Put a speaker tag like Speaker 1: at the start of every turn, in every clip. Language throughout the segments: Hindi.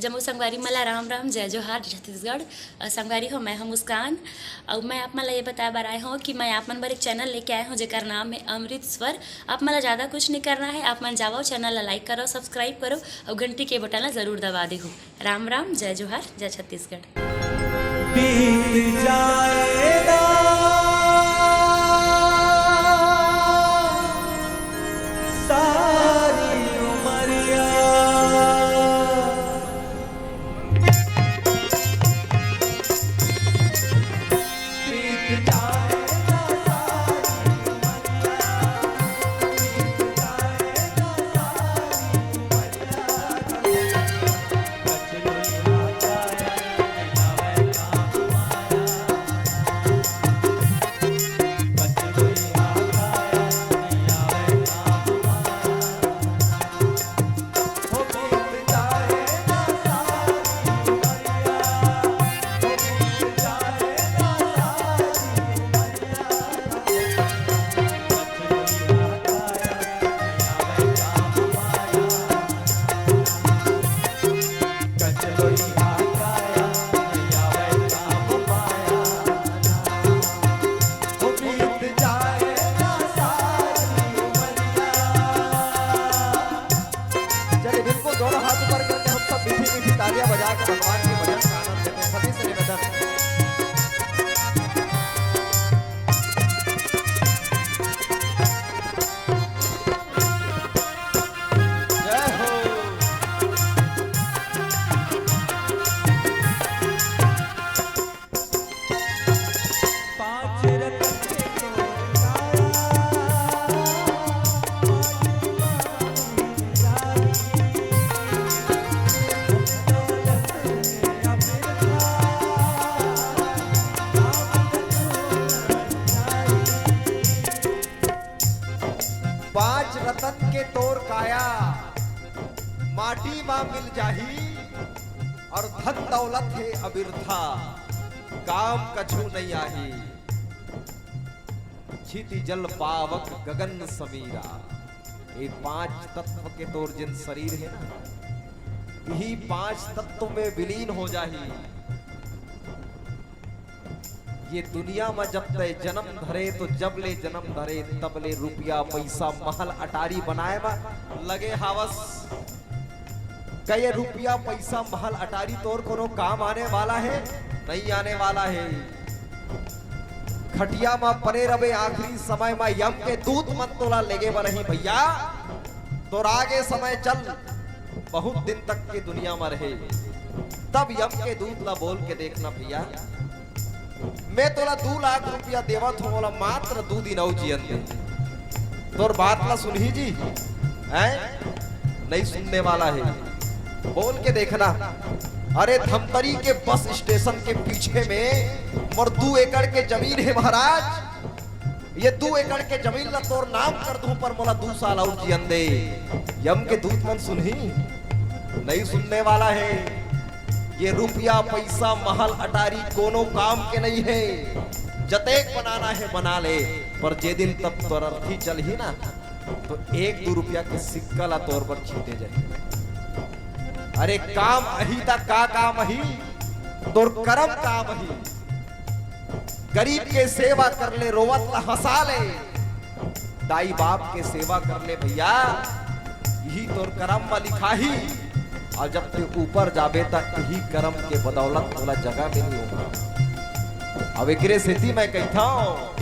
Speaker 1: जम्मू संगवारी मला राम राम जय जोहार छत्तीसगढ़। संगवारी हो, मैं हूँ मुस्कान और मैं आप मला ये बताया बार आए हूँ कि मैं आप मन बर एक चैनल लेके आए हूँ जेकर नाम है अमृत स्वर। आप मला ज़्यादा कुछ नहीं करना है, आप मन जाओ चैनल ला लाइक करो, सब्सक्राइब करो और घंटी के बटन ला जरूर दबा दे हो। राम राम जय जोहार जय छत्तीसगढ़।
Speaker 2: बीत जाएगा सारी उमरिया, बीत जाएगा सारी उमरिया, बीत जाएगा सारी उमरिया। कचरो यहाँ तालियां बजा के भगवान के भजन का आनंद लेते हैं। सभी से निवेदन जय हो। पांच रत्न के पांच रतन के तोर काया माटी मां मिल जाही, और धन दौलत है अबिरथा काम कछु नहीं आही। क्षिति जल पावक गगन समीरा, ये पांच तत्व के तोर जिन शरीर है ना, यही पांच तत्व में विलीन हो जाही। ये दुनिया में जब तय जन्म धरे तो जब ले जन्म धरे तब ले रुपया पैसा महल अटारी बनाए में लगे हावस। कई रुपया पैसा महल अटारी तोर कोनो काम आने वाला है? नहीं आने वाला है। खटिया में परे रबे आखिरी समय में यम के दूत मत तोला लेगे नहीं भैया, तो आगे समय चल बहुत दिन तक के दुनिया में रहे, तब यम के दूत ला बोल के देखना भैया मैं तोला 2 लाख रुपया देवत हूँ, बोला मात्र 2 दिन और जियन दे। तोर बात ला सुनही जी हैं? नहीं सुनने वाला है, बोल के देखना। अरे धमतरी के बस स्टेशन के पीछे में मोर 2 एकड़ के जमीन है महाराज। ये 2 एकड़ के जमीन ला तोर नाम कर दूं पर मोला 2 साल और जियन दे। यम के दूत मन सुनही नहीं सुनने वाला है। ये रुपया पैसा महल अटारी कोनो काम के नहीं है, जतेक बनाना है बना ले, पर जे दिन तब तोर अर्थी चल ही ना तो 1-2 रुपया के सिक्का ला तोर पर छीटे जाए। अरे काम अही ता का काम अही, तोर कर्म काम अही। गरीब के सेवा कर ले, रोवत ला हंसा ले, दाई बाप के सेवा कर ले भैया, यही तोर कर्म में लिखा ही। और जब ते ऊपर जाबे तक यही कर्म के बदौलत वाला जगह में नहीं होगा। अब एकरे सेती मैं कहता हूं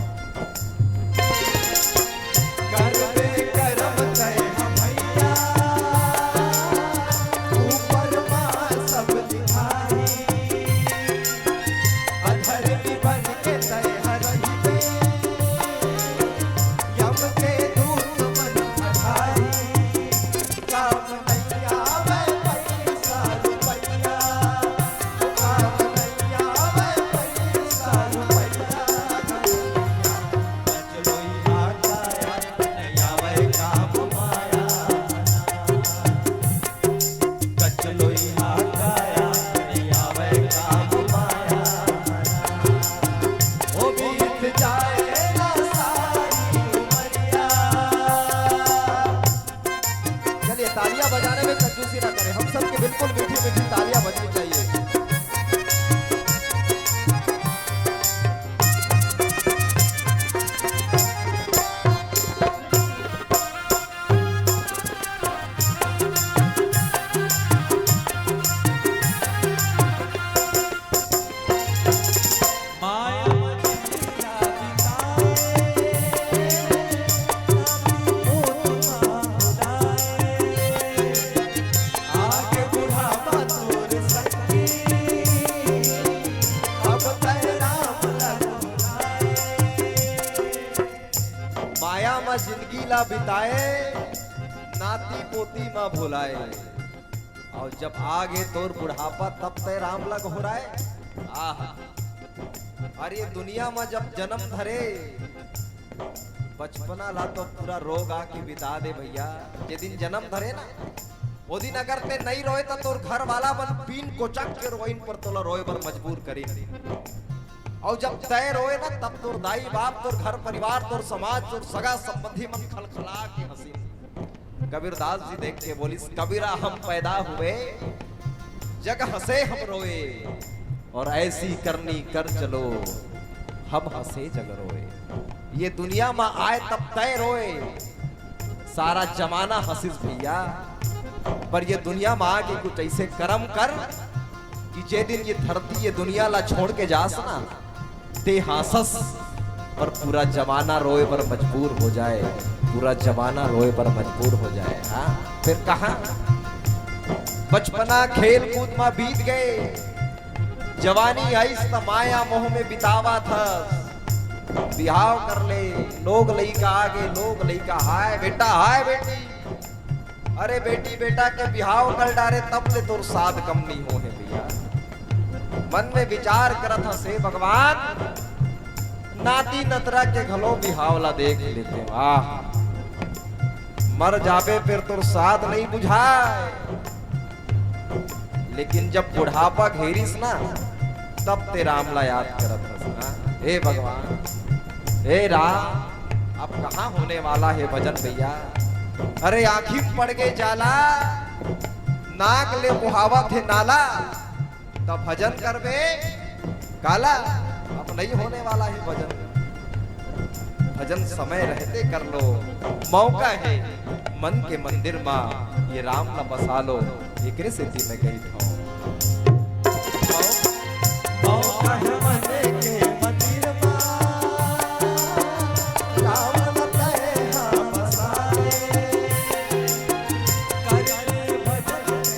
Speaker 2: तालियां बजाने में कंजूसी ना करें, हम सबके बिल्कुल मीठी मीठी तालियां भैया बजनी चाहिए। माया में जिंदगी ला बिताए, नाती पोती माँ भुलाए, और जब आगे तोर बुढ़ापा तब ते राम लग हो रहा है। आहा, अरे दुनिया में जब जन्म धरे, बचपना ला तो पूरा रोग आके बिता दे भैया। जे दिन जन्म धरे ना, वो दिन अगर ते नहीं रोए तो तोर घर वाला बन पीन को चक के रोइन पर तोला रोए पर मजबूर करी। और जब तय रोए ना, तब तोर दाई बाप, तोर घर परिवार, तोर समाज, तोर सगा संबंधी मन खलखला के हंसी। कबीरदास जी देख के बोली, कबीरा हम पैदा हुए जग हंसे हम रोए, और ऐसी करनी कर चलो हम हंसे जग रोए। ये दुनिया में आए तब तय रोए, सारा जमाना हंसिस भैया। पर ये दुनिया में आके कुछ ऐसे कर्म कर कि जे दिन ये धरती ये दुनिया ला छोड़ के जास ना, ते हासस और पूरा जमाना रोए पर मजबूर हो जाए, पूरा जमाना रोए पर मजबूर हो जाए। हाँ, फिर कहा बचपना खेल कूद में बीत गए, जवानी आई त माया मोह में बितावा था। बिहाव कर ले, लोग लइका आगे, लोग लइका हाय बेटा हाय बेटी, अरे बेटी बेटा के बिहाव कर डारे तब ले तोर साध कम नहीं हो है भैया। मन में विचार करत हसे भगवान, नाती नतरा के घलो बिहावला देख लेते। वाह, मर जाबे फिर तोर साथ नहीं बुझाए, लेकिन जब बुढ़ापा घेरिस ना, तब ते रामला याद करत हस। हे भगवान, हे राम, अब कहाँ होने वाला है भजन भैया। अरे आँखी पड़ गए जाला, नाक ले मुहावा थे नाला, तब भजन करबे काला। अब नहीं होने वाला है भजन, भजन समय रहते कर लो। मौका है मन के मंदिर में ये राम न बसा लो, एकरे से थी मैं गई था। मौका है मन के मंदिर में, राम न तय हाँ बसा ले, कर ले भजन में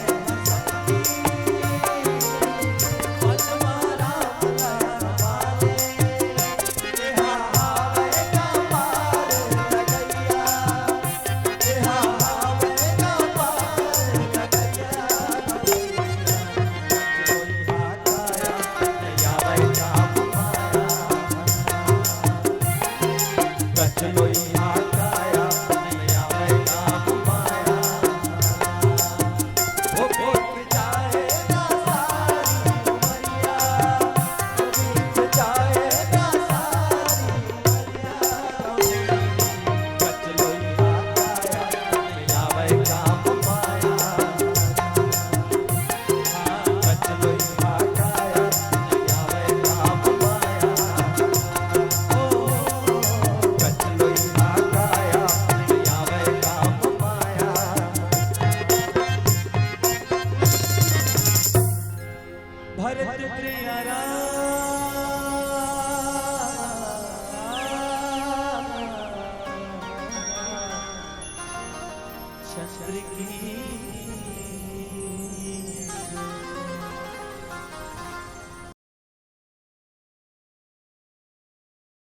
Speaker 3: चंद्र की